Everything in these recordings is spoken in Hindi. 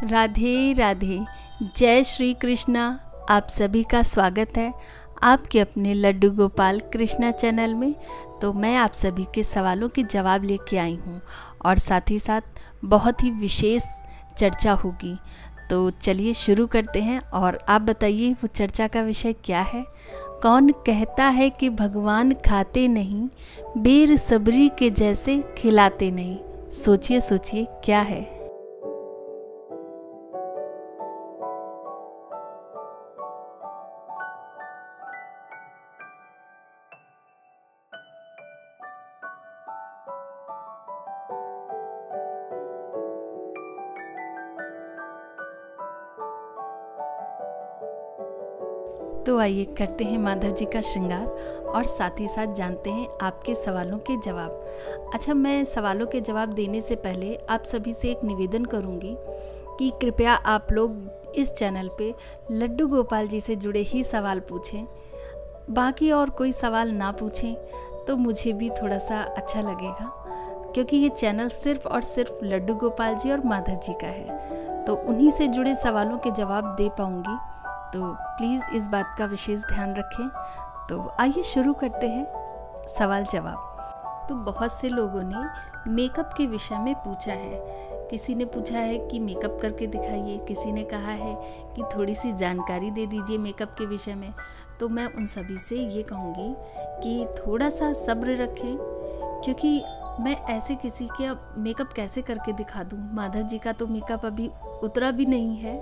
राधे राधे। जय श्री कृष्णा। आप सभी का स्वागत है आपके अपने लड्डू गोपाल कृष्णा चैनल में। तो मैं आप सभी के सवालों के जवाब लेके आई हूँ और साथ ही साथ बहुत ही विशेष चर्चा होगी। तो चलिए शुरू करते हैं और आप बताइए वो चर्चा का विषय क्या है। कौन कहता है कि भगवान खाते नहीं, बेर सबरी के जैसे खिलाते नहीं। सोचिए सोचिए क्या है। तो आइए करते हैं माधव जी का श्रृंगार और साथ ही साथ जानते हैं आपके सवालों के जवाब। अच्छा, मैं सवालों के जवाब देने से पहले आप सभी से एक निवेदन करूंगी कि कृपया आप लोग इस चैनल पे लड्डू गोपाल जी से जुड़े ही सवाल पूछें। बाकी और कोई सवाल ना पूछें तो मुझे भी थोड़ा सा अच्छा लगेगा, क्योंकि ये चैनल सिर्फ और सिर्फ लड्डू गोपाल जी और माधव जी का है। तो उन्हीं से जुड़े सवालों के जवाब दे पाऊंगी, तो प्लीज़ इस बात का विशेष ध्यान रखें। तो आइए शुरू करते हैं सवाल जवाब। तो बहुत से लोगों ने मेकअप के विषय में पूछा है। किसी ने पूछा है कि मेकअप करके दिखाइए, किसी ने कहा है कि थोड़ी सी जानकारी दे दीजिए मेकअप के विषय में। तो मैं उन सभी से ये कहूँगी कि थोड़ा सा सब्र रखें, क्योंकि मैं ऐसे किसी के मेकअप कैसे करके दिखा दूँ। माधव जी का तो मेकअप अभी उतरा भी नहीं है,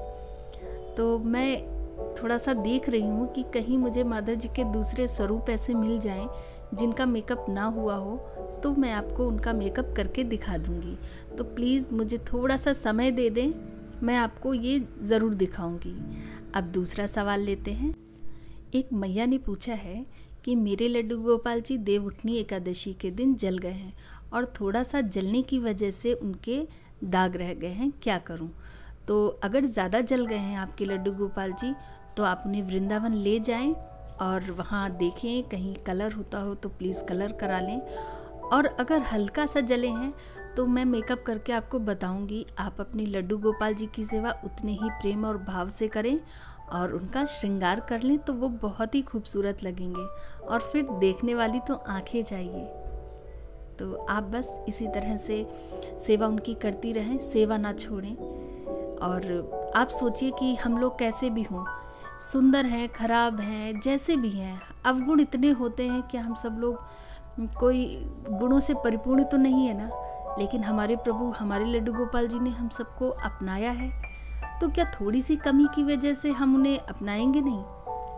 तो मैं थोड़ा सा देख रही हूँ कि कहीं मुझे माधव जी के दूसरे स्वरूप ऐसे मिल जाएं जिनका मेकअप ना हुआ हो, तो मैं आपको उनका मेकअप करके दिखा दूँगी। तो प्लीज़ मुझे थोड़ा सा समय दे दें, मैं आपको ये ज़रूर दिखाऊँगी। अब दूसरा सवाल लेते हैं। एक मैया ने पूछा है कि मेरे लड्डू गोपाल जी देवउठनी एकादशी के दिन जल गए हैं और थोड़ा सा जलने की वजह से उनके दाग रह गए हैं, क्या करूं। तो अगर ज़्यादा जल गए हैं आपके लड्डू गोपाल जी, तो आप उन्हें वृंदावन ले जाएं और वहाँ देखें कहीं कलर होता हो तो प्लीज़ कलर करा लें। और अगर हल्का सा जले हैं तो मैं मेकअप करके आपको बताऊंगी। आप अपने लड्डू गोपाल जी की सेवा उतने ही प्रेम और भाव से करें और उनका श्रृंगार कर लें, तो वो बहुत ही खूबसूरत लगेंगे और फिर देखने वाली तो आंखें चाहिए। तो आप बस इसी तरह से सेवा उनकी करती रहें, सेवा ना छोड़ें। और आप सोचिए कि हम लोग कैसे भी हों, सुंदर हैं, खराब हैं, जैसे भी हैं, अवगुण इतने होते हैं कि हम सब लोग कोई गुणों से परिपूर्ण तो नहीं है ना, लेकिन हमारे प्रभु हमारे लड्डू गोपाल जी ने हम सबको अपनाया है। तो क्या थोड़ी सी कमी की वजह से हम उन्हें अपनाएंगे नहीं?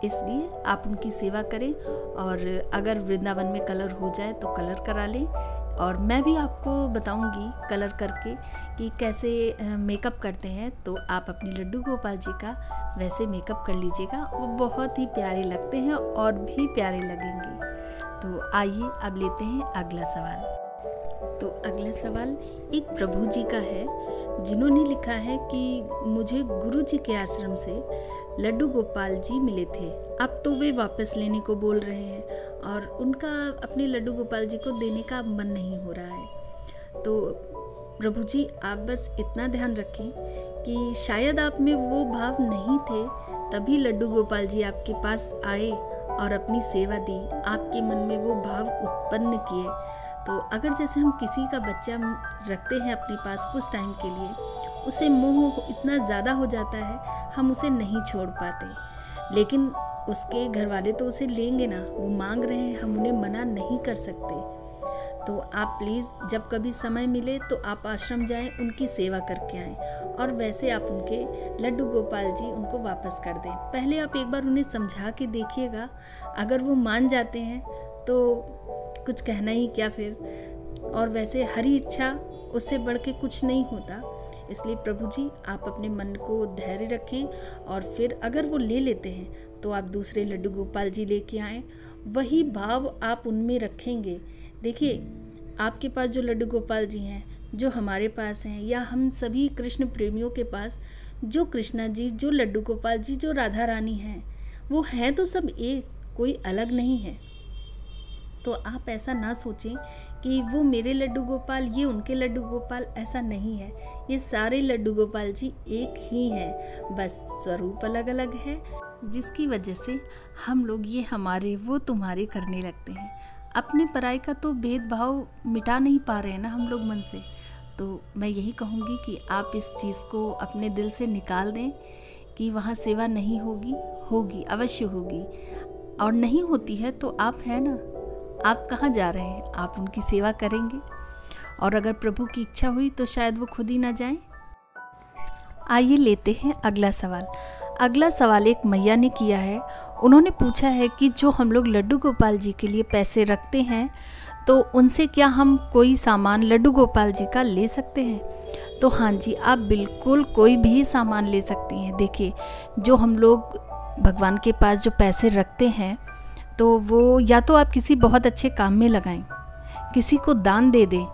इसलिए आप उनकी सेवा करें और अगर वृंदावन में कलर हो जाए तो कलर करा लें। और मैं भी आपको बताऊंगी कलर करके कि कैसे मेकअप करते हैं। तो आप अपने लड्डू गोपाल जी का वैसे मेकअप कर लीजिएगा, वो बहुत ही प्यारे लगते हैं और भी प्यारे लगेंगे। तो आइए अब लेते हैं अगला सवाल। तो अगला सवाल एक प्रभु जी का है, जिन्होंने लिखा है कि मुझे गुरु जी के आश्रम से लड्डू गोपाल जी मिले थे, अब तो वे वापस लेने को बोल रहे हैं और उनका अपने लड्डू गोपाल जी को देने का मन नहीं हो रहा है। तो प्रभु जी आप बस इतना ध्यान रखें कि शायद आप में वो भाव नहीं थे, तभी लड्डू गोपाल जी आपके पास आए और अपनी सेवा दी, आपके मन में वो भाव उत्पन्न किए। तो अगर जैसे हम किसी का बच्चा रखते हैं अपने पास कुछ टाइम के लिए, उसे मोह इतना ज़्यादा हो जाता है हम उसे नहीं छोड़ पाते, लेकिन उसके घर वाले तो उसे लेंगे ना, वो मांग रहे हैं, हम उन्हें मना नहीं कर सकते। तो आप प्लीज़ जब कभी समय मिले तो आप आश्रम जाएं, उनकी सेवा करके आएं और वैसे आप उनके लड्डू गोपाल जी उनको वापस कर दें। पहले आप एक बार उन्हें समझा के देखिएगा, अगर वो मान जाते हैं तो कुछ कहना ही क्या फिर। और वैसे हरी इच्छा उससे बढ़ के कुछ नहीं होता। इसलिए प्रभु जी आप अपने मन को धैर्य रखें और फिर अगर वो ले लेते हैं तो आप दूसरे लड्डू गोपाल जी लेके आएँ, वही भाव आप उनमें रखेंगे। देखिए, आपके पास जो लड्डू गोपाल जी हैं, जो हमारे पास हैं, या हम सभी कृष्ण प्रेमियों के पास जो कृष्णा जी, जो लड्डू गोपाल जी, जो राधा रानी हैं, वो हैं तो सब एक, कोई अलग नहीं है। तो आप ऐसा ना सोचें कि वो मेरे लड्डू गोपाल, ये उनके लड्डू गोपाल, ऐसा नहीं है। ये सारे लड्डू गोपाल जी एक ही हैं, बस स्वरूप अलग अलग है, जिसकी वजह से हम लोग ये हमारे वो तुम्हारे करने लगते हैं। अपने पराई का तो भेदभाव मिटा नहीं पा रहे हैं ना हम लोग मन से। तो मैं यही कहूँगी कि आप इस चीज़ को अपने दिल से निकाल दें कि वहाँ सेवा नहीं होगी, होगी, अवश्य होगी। और नहीं होती है तो आप हैं ना, आप कहाँ जा रहे हैं, आप उनकी सेवा करेंगे। और अगर प्रभु की इच्छा हुई तो शायद वो खुद ही ना जाएं। आइए लेते हैं अगला सवाल। अगला सवाल एक मैया ने किया है। उन्होंने पूछा है कि जो हम लोग लड्डू गोपाल जी के लिए पैसे रखते हैं तो उनसे क्या हम कोई सामान लड्डू गोपाल जी का ले सकते हैं? तो हाँ जी, आप बिल्कुल कोई भी सामान ले सकती हैं। देखिए, जो हम लोग भगवान के पास जो पैसे रखते हैं तो वो या तो आप किसी बहुत अच्छे काम में लगाएं, किसी को दान दे दें,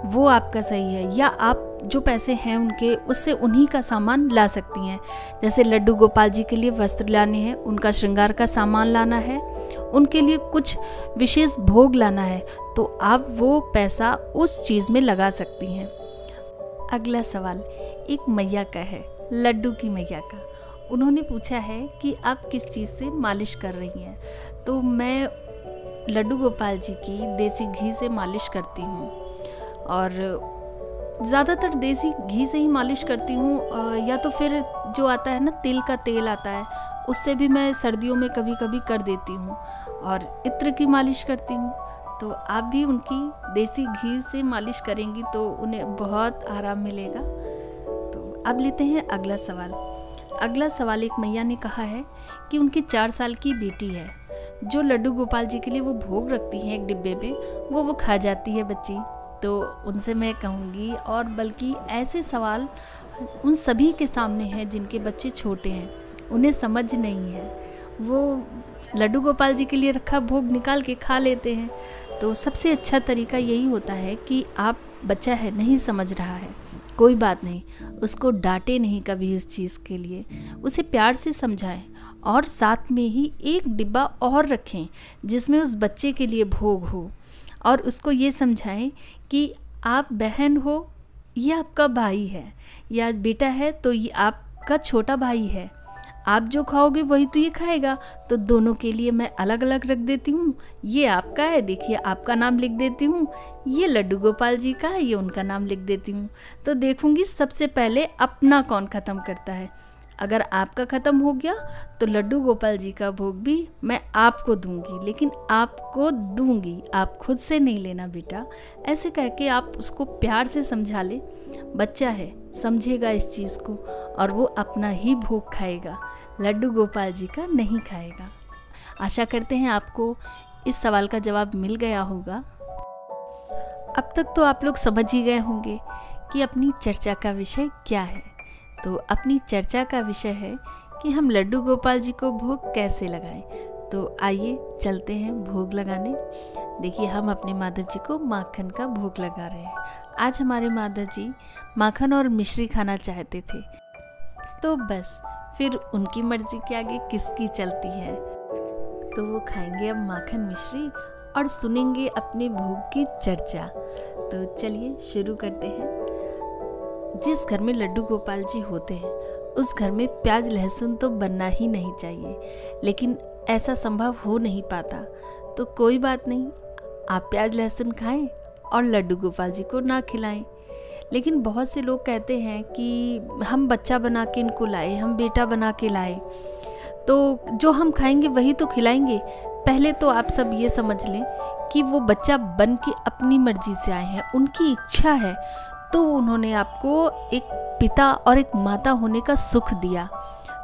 वो आपका सही है। या आप जो पैसे हैं उनके, उससे उन्हीं का सामान ला सकती हैं। जैसे लड्डू गोपाल जी के लिए वस्त्र लाने हैं, उनका श्रृंगार का सामान लाना है, उनके लिए कुछ विशेष भोग लाना है, तो आप वो पैसा उस चीज़ में लगा सकती हैं। अगला सवाल एक मैया का है, लड्डू की मैया का। उन्होंने पूछा है कि आप किस चीज़ से मालिश कर रही हैं? तो मैं लड्डू गोपाल जी की देसी घी से मालिश करती हूँ, और ज़्यादातर देसी घी से ही मालिश करती हूँ। या तो फिर जो आता है ना, तिल का तेल आता है, उससे भी मैं सर्दियों में कभी कभी कर देती हूँ। और इत्र की मालिश करती हूँ। तो आप भी उनकी देसी घी से मालिश करेंगी तो उन्हें बहुत आराम मिलेगा। तो अब लेते हैं अगला सवाल। अगला सवाल एक मैया ने कहा है कि उनकी 4 साल की बेटी है, जो लड्डू गोपाल जी के लिए वो भोग रखती हैं एक डिब्बे पे, वो खा जाती है बच्ची। तो उनसे मैं कहूँगी, और बल्कि ऐसे सवाल उन सभी के सामने हैं जिनके बच्चे छोटे हैं, उन्हें समझ नहीं है, वो लड्डू गोपाल जी के लिए रखा भोग निकाल के खा लेते हैं। तो सबसे अच्छा तरीका यही होता है कि आप, बच्चा है, नहीं समझ रहा है, कोई बात नहीं, उसको डांटे नहीं कभी उस चीज़ के लिए, उसे प्यार से समझाएं। और साथ में ही एक डिब्बा और रखें जिसमें उस बच्चे के लिए भोग हो, और उसको ये समझाएं कि आप बहन हो, ये आपका भाई है, या बेटा है तो ये आपका छोटा भाई है, आप जो खाओगे वही तो ये खाएगा, तो दोनों के लिए मैं अलग अलग रख देती हूँ। ये आपका है, देखिए आपका नाम लिख देती हूँ, ये लड्डू गोपाल जी का है, ये उनका नाम लिख देती हूँ। तो देखूँगी सबसे पहले अपना कौन ख़त्म करता है। अगर आपका ख़त्म हो गया तो लड्डू गोपाल जी का भोग भी मैं आपको दूंगी, लेकिन आपको दूंगी, आप खुद से नहीं लेना बेटा। ऐसे कह के आप उसको प्यार से समझा ले। बच्चा है, समझेगा इस चीज़ को, और वो अपना ही भोग खाएगा, लड्डू गोपाल जी का नहीं खाएगा। आशा करते हैं आपको इस सवाल का जवाब मिल गया होगा। अब तक तो आप लोग समझ ही गए होंगे कि अपनी चर्चा का विषय क्या है। तो अपनी चर्चा का विषय है कि हम लड्डू गोपाल जी को भोग कैसे लगाएं। तो आइए चलते हैं भोग लगाने। देखिए, हम अपने माधव जी को माखन का भोग लगा रहे हैं। आज हमारे माधव जी माखन और मिश्री खाना चाहते थे, तो बस फिर उनकी मर्जी के आगे किसकी चलती है। तो वो खाएंगे अब माखन मिश्री और सुनेंगे अपने भोग की चर्चा। तो चलिए शुरू करते हैं। जिस घर में लड्डू गोपाल जी होते हैं उस घर में प्याज लहसुन तो बनना ही नहीं चाहिए, लेकिन ऐसा संभव हो नहीं पाता। तो कोई बात नहीं, आप प्याज लहसुन खाएं और लड्डू गोपाल जी को ना खिलाएं। लेकिन बहुत से लोग कहते हैं कि हम बच्चा बना के इनको लाए, हम बेटा बना के लाए, तो जो हम खाएंगे वही तो खिलाएंगे। पहले तो आप सब ये समझ लें कि वो बच्चा बन के अपनी मर्जी से आए हैं, उनकी इच्छा है, तो उन्होंने आपको एक पिता और एक माता होने का सुख दिया।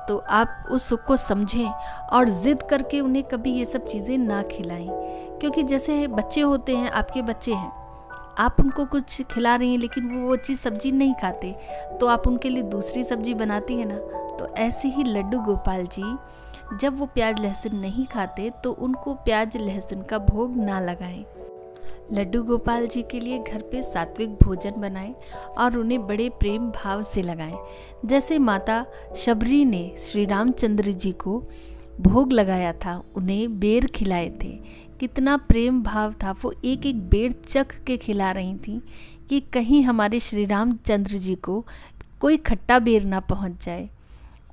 तो आप उस सुख को समझें और ज़िद करके उन्हें कभी ये सब चीज़ें ना खिलाएं। क्योंकि जैसे बच्चे होते हैं, आपके बच्चे हैं, आप उनको कुछ खिला रही हैं लेकिन वो चीज़ सब्जी नहीं खाते, तो आप उनके लिए दूसरी सब्जी बनाती हैं ना। तो ऐसे ही लड्डू गोपाल जी जब वो प्याज लहसुन नहीं खाते तो उनको प्याज लहसुन का भोग ना लगाएं। लड्डू गोपाल जी के लिए घर पे सात्विक भोजन बनाएं और उन्हें बड़े प्रेम भाव से लगाएं। जैसे माता शबरी ने श्री रामचंद्र जी को भोग लगाया था, उन्हें बेर खिलाए थे, कितना प्रेम भाव था। वो एक एक बेर चख के खिला रही थी कि कहीं हमारे श्री रामचंद्र जी को कोई खट्टा बेर ना पहुंच जाए।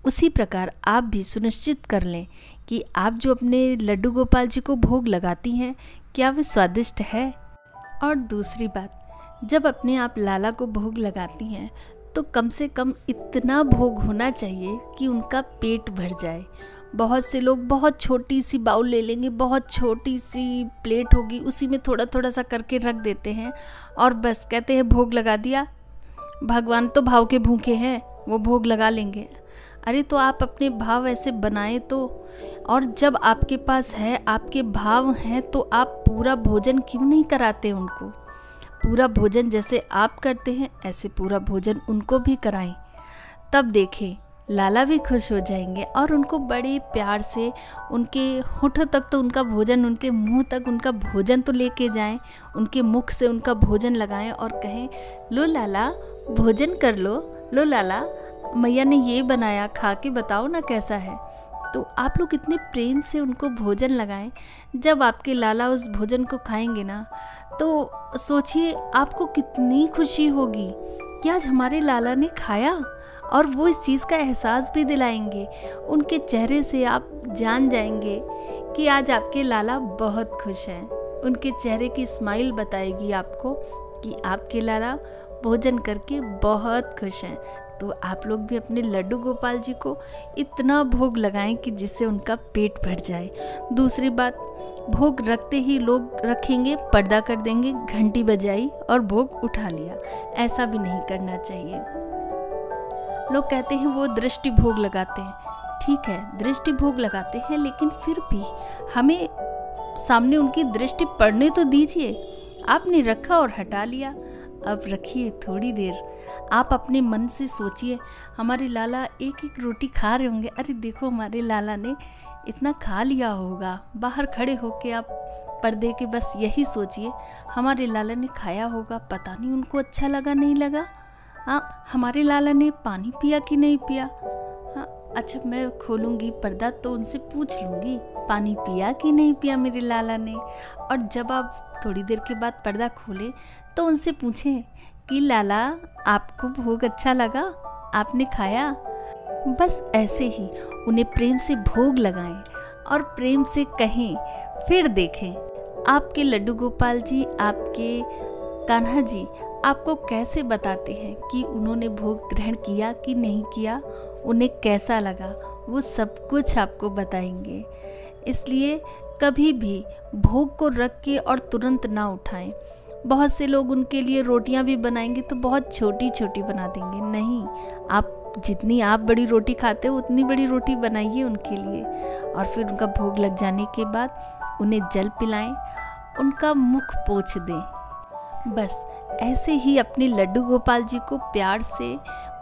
उसी प्रकार आप भी सुनिश्चित कर लें कि आप जो अपने लड्डू गोपाल जी को भोग लगाती हैं, क्या वे स्वादिष्ट है। और दूसरी बात, जब अपने आप लाला को भोग लगाती हैं तो कम से कम इतना भोग होना चाहिए कि उनका पेट भर जाए। बहुत से लोग बहुत छोटी सी बाउल ले लेंगे, बहुत छोटी सी प्लेट होगी, उसी में थोड़ा थोड़ा सा करके रख देते हैं और बस कहते हैं भोग लगा दिया, भगवान तो भाव के भूखे हैं, वो भोग लगा लेंगे। अरे तो आप अपने भाव ऐसे बनाएं तो, और जब आपके पास है, आपके भाव हैं, तो आप पूरा भोजन क्यों नहीं कराते उनको। पूरा भोजन जैसे आप करते हैं ऐसे पूरा भोजन उनको भी कराएं। तब देखें लाला भी खुश हो जाएंगे और उनको बड़े प्यार से उनके होठों तक तो उनका भोजन, उनके मुंह तक उनका भोजन तो लेके जाएं, उनके मुख से उनका भोजन लगाएं और कहें लो लाला भोजन कर लो, लो लाला मैया ने ये बनाया, खा के बताओ ना कैसा है। तो आप लोग इतने प्रेम से उनको भोजन लगाएं। जब आपके लाला उस भोजन को खाएंगे ना, तो सोचिए आपको कितनी खुशी होगी कि आज हमारे लाला ने खाया, और वो इस चीज़ का एहसास भी दिलाएंगे। उनके चेहरे से आप जान जाएंगे कि आज आपके लाला बहुत खुश हैं। उनके चेहरे की स्माइल बताएगी आपको कि आपके लाला भोजन करके बहुत खुश हैं। तो आप लोग भी अपने लड्डू गोपाल जी को इतना भोग लगाएं कि जिससे उनका पेट भर जाए। दूसरी बात, भोग रखते ही लोग रखेंगे, पर्दा कर देंगे, घंटी बजाई और भोग उठा लिया। ऐसा भी नहीं करना चाहिए। लोग कहते हैं वो दृष्टि भोग लगाते हैं, ठीक है दृष्टि भोग लगाते हैं, लेकिन फिर भी हमें सामने उनकी दृष्टि पड़ने तो दीजिए। आपने रखा और हटा लिया, अब रखिए थोड़ी देर। आप अपने मन से सोचिए हमारे लाला एक एक रोटी खा रहे होंगे, अरे देखो हमारे लाला ने इतना खा लिया होगा। बाहर खड़े होके आप पर्दे के बस यही सोचिए हमारे लाला ने खाया होगा, पता नहीं उनको अच्छा लगा नहीं लगा। हाँ, हमारे लाला ने पानी पिया कि नहीं पिया। हाँ, अच्छा मैं खोलूँगी पर्दा तो उनसे पूछ लूँगी पानी पिया कि नहीं पिया मेरे लाला ने। और जब आप थोड़ी देर के बाद पर्दा खोलें तो उनसे पूछें कि लाला आपको भोग अच्छा लगा, आपने खाया। बस ऐसे ही उन्हें प्रेम से भोग लगाएं और प्रेम से कहें। फिर देखें आपके लड्डू गोपाल जी, आपके कान्हा जी आपको कैसे बताते हैं कि उन्होंने भोग ग्रहण किया कि नहीं किया, उन्हें कैसा लगा, वो सब कुछ आपको बताएंगे। इसलिए कभी भी भोग को रख के और तुरंत ना उठाएं। बहुत से लोग उनके लिए रोटियां भी बनाएंगे तो बहुत छोटी छोटी बना देंगे। नहीं, आप जितनी आप बड़ी रोटी खाते हो उतनी बड़ी रोटी बनाइए उनके लिए, और फिर उनका भोग लग जाने के बाद उन्हें जल पिलाएं, उनका मुख पोंछ दें। बस ऐसे ही अपने लड्डू गोपाल जी को प्यार से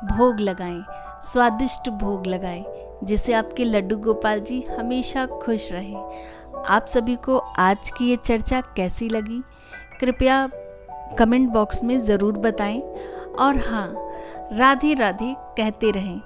भोग लगाएं, स्वादिष्ट भोग लगाएं, जिससे आपके लड्डू गोपाल जी हमेशा खुश रहें। आप सभी को आज की ये चर्चा कैसी लगी कृपया कमेंट बॉक्स में ज़रूर बताएं। और हाँ, राधे राधे कहते रहें।